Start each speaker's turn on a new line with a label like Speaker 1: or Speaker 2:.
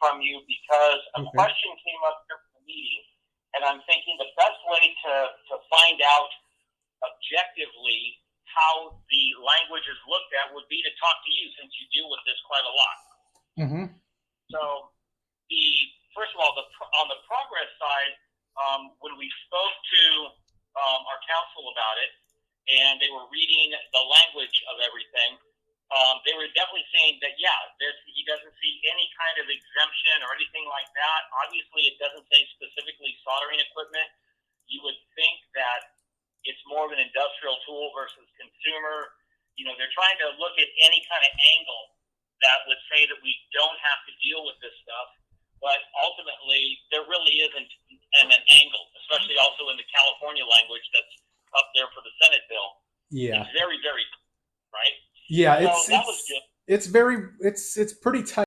Speaker 1: from you because a
Speaker 2: Okay.
Speaker 1: question came up during the meeting, and I'm thinking the best way to find out objectively how the language is looked at would be to talk to you since you deal with this quite a lot.
Speaker 2: Mm-hmm.
Speaker 1: So, first of all, on the progress side, when we spoke to our council about it, and they were reading the language of everything, they were definitely saying that, yeah, he doesn't see any kind of exemption or anything like that. Obviously, it doesn't say specifically soldering equipment. You would think that it's more of an industrial tool versus consumer. They're trying to look at any kind of angle that would say that we don't have to deal with this stuff. But ultimately, there really isn't an angle, especially also in the California language that's up there for the Senate bill.
Speaker 2: Yeah.
Speaker 1: It's very, very, right?
Speaker 2: Yeah.
Speaker 1: So that was good.
Speaker 2: It's pretty tight.